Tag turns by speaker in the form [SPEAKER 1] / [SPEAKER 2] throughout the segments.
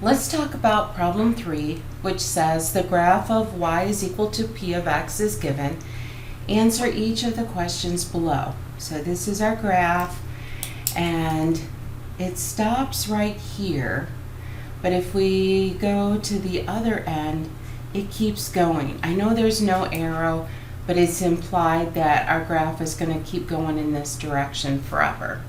[SPEAKER 1] Let's talk about problem 3, which says the graph of y is equal to p of x is given. Answer each of the questions below. So this is our graph, and it stops right here. But if we go to the other end, it keeps going. I know there's no arrow, but it's implied that our graph is going to keep going in this direction forever.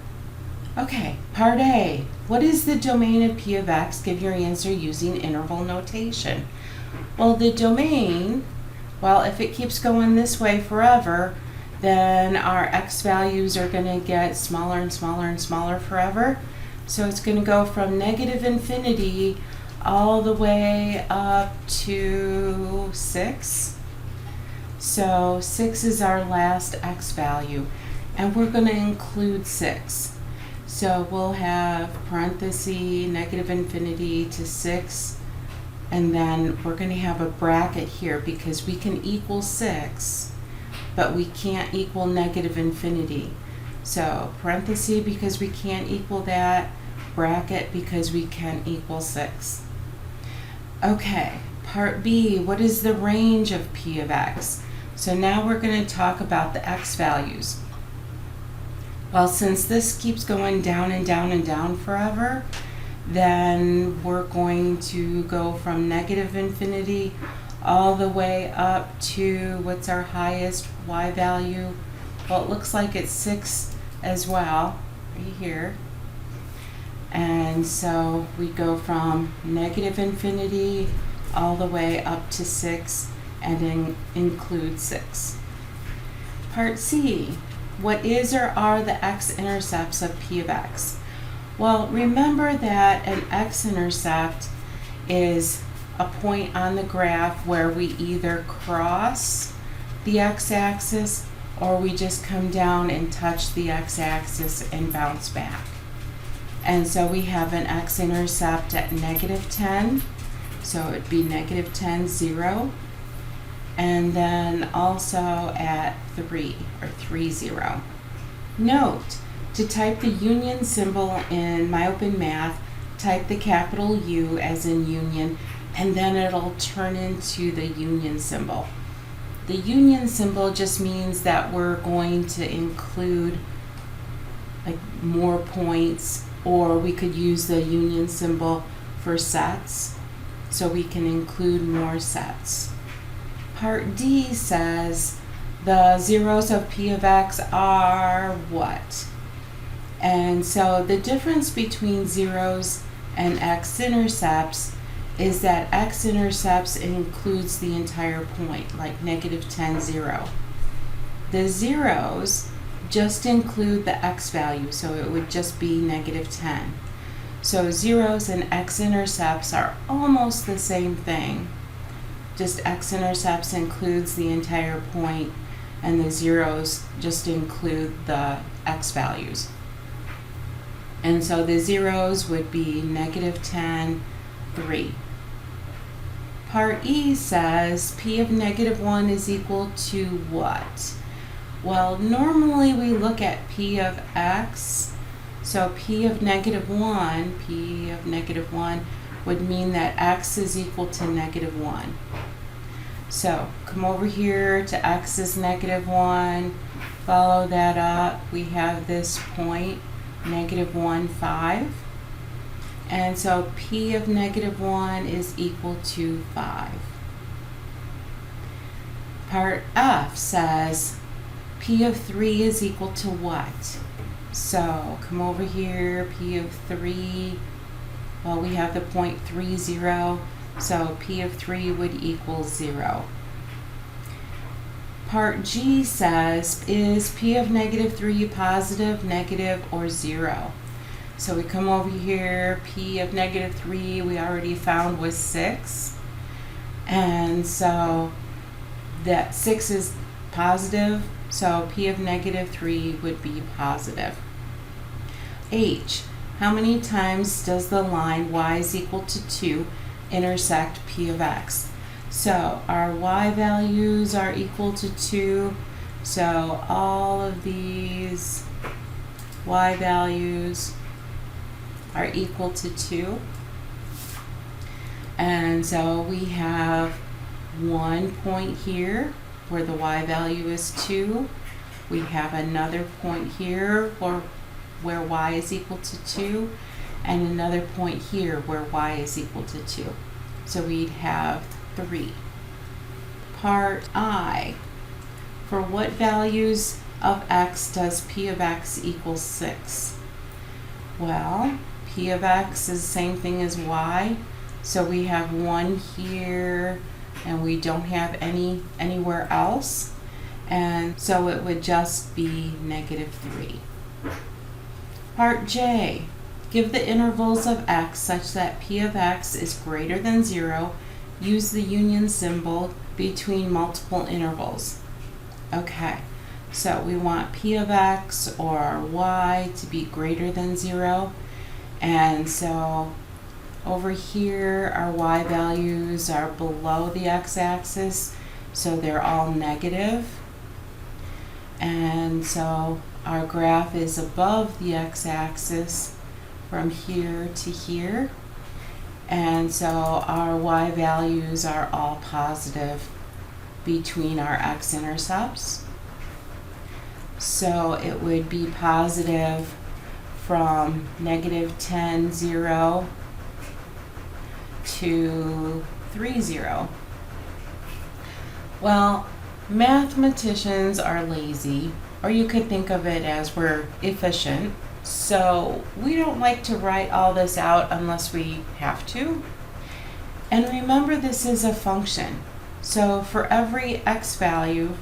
[SPEAKER 1] Okay, part A. What is the domain of p of x? Give your answer using interval notation. Well, the domain, well, if it keeps going this way forever, then our x values are going to get smaller and smaller and smaller forever. So it's going to go from negative infinity all the way up to 6. So 6 is our last x value, and we're going to include 6. So we'll have parenthesis, negative infinity to 6, and then we're going to have a bracket here because we can equal 6, but we can't equal negative infinity. So parenthesis because we can't equal that, bracket because we can equal 6. Okay, part B, what is the range of p of x? So now we're going to talk about the x values. Well, since this keeps going down and down and down forever, then we're going to go from negative infinity all the way up to what's our highest y value? Well, it looks like it's 6 as well, right here. And so we go from negative infinity all the way up to 6 and then include 6. Part C. What is or are the x-intercepts of p of x? Well, remember that an x-intercept is a point on the graph where we either cross the x-axis or we just come down and touch the x-axis and bounce back. And so we have an x-intercept at negative 10, so it would be negative 10, 0. And then also at 3, or 3, 0. Note, to type the union symbol in MyOpenMath, type the capital U as in union, and then it'll turn into the union symbol. The union symbol just means that we're going to include like more points, or we could use the union symbol for sets, so we can include more sets. Part D says the zeros of p of x are what? And so the difference between zeros and x-intercepts is that x-intercepts includes the entire point, like negative 10, 0. The zeros just include the x value, so it would just be negative 10. So zeros and x-intercepts are almost the same thing. Just x-intercepts includes the entire point, and the zeros just include the x values. And so the zeros would be negative 10, 3. Part E says p of negative 1 is equal to what? Well, normally we look at p of x. So p of negative 1 would mean that x is equal to negative 1. So come over here to x is negative 1, follow that up. We have this point, negative 1, 5. And so p of negative 1 is equal to 5. Part F says p of 3 is equal to what? So come over here, p of 3, well, we have the point 3, 0, so p of 3 would equal 0. Part G says, is p of negative 3 positive, negative, or 0? So we come over here, p of negative 3 we already found was 6. And so that 6 is positive, so p of negative 3 would be positive. H, how many times does the line y is equal to 2 intersect p of x? So our y values are equal to 2, so all of these y values are equal to 2. And so we have 1 point here where the y value is 2. We have another point here where y is equal to 2, and another point here where y is equal to 2. So we'd have 3. Part I. For what values of x does p of x equal 6? Well, p of x is the same thing as y. So we have 1 here, and we don't have anywhere else. And so it would just be -3. Part J. Give the intervals of x such that p of x is greater than 0. Use the union symbol between multiple intervals. Okay, so we want p of x or y to be greater than 0. And so over here, our y values are below the x-axis, so they're all negative. And so our graph is above the x-axis from here to here. And so our y values are all positive between our x-intercepts. So it would be positive from -10, 0 to 3, 0. Well, mathematicians are lazy, or you could think of it as we're efficient. So we don't like to write all this out unless we have to. And remember, this is a function. So for every x value,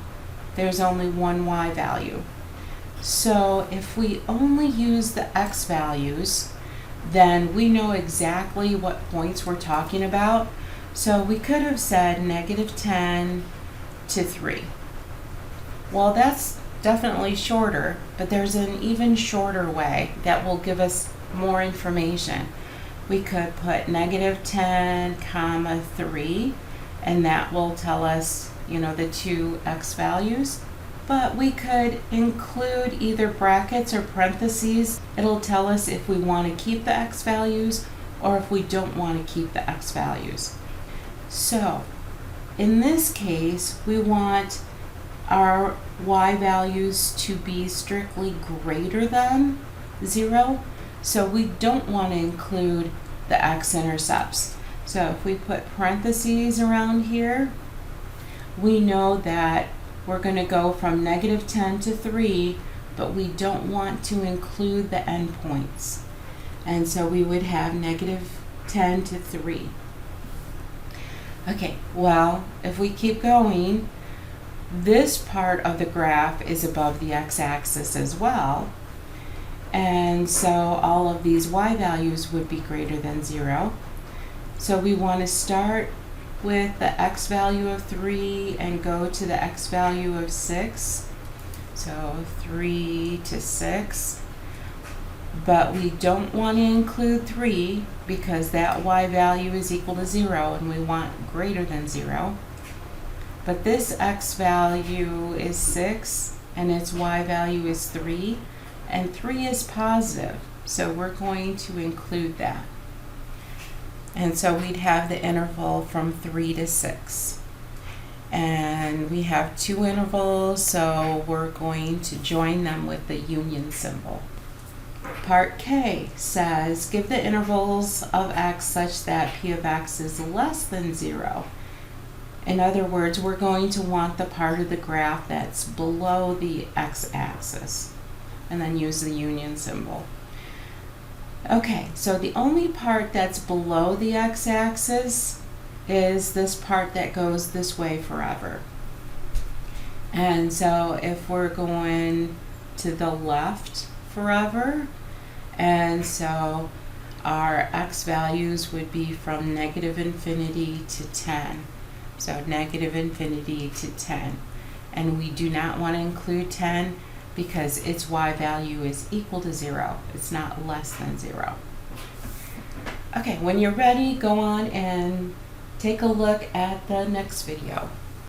[SPEAKER 1] there's only one y value. So if we only use the x values, then we know exactly what points we're talking about. So we could have said -10 to 3. Well, that's definitely shorter, but there's an even shorter way that will give us more information. We could put -10, 3, and that will tell us, the two x values. But we could include either brackets or parentheses. It'll tell us if we want to keep the x values or if we don't want to keep the x values. So in this case, we want our y values to be strictly greater than 0. So we don't want to include the x-intercepts. So if we put parentheses around here, we know that we're going to go from -10 to 3, but we don't want to include the endpoints. And so we would have -10 to 3. Okay, well, if we keep going, this part of the graph is above the x-axis as well. And so all of these y values would be greater than 0. So we want to start with the x value of 3 and go to the x value of 6. So 3 to 6. But we don't want to include 3 because that y value is equal to 0 and we want greater than 0. But this x value is 6 and its y value is 3, and 3 is positive, so we're going to include that. And so we'd have the interval from 3 to 6. And we have two intervals, so we're going to join them with the union symbol. Part K says, give the intervals of x such that p of x is less than 0. In other words, we're going to want the part of the graph that's below the x-axis, and then use the union symbol. Okay, so the only part that's below the x-axis is this part that goes this way forever. And so if we're going to the left forever, and so our x values would be from -infinity to 10. So -infinity to 10. And we do not want to include 10 because its y value is equal to 0. It's not less than 0. Okay, when you're ready, go on and take a look at the next video.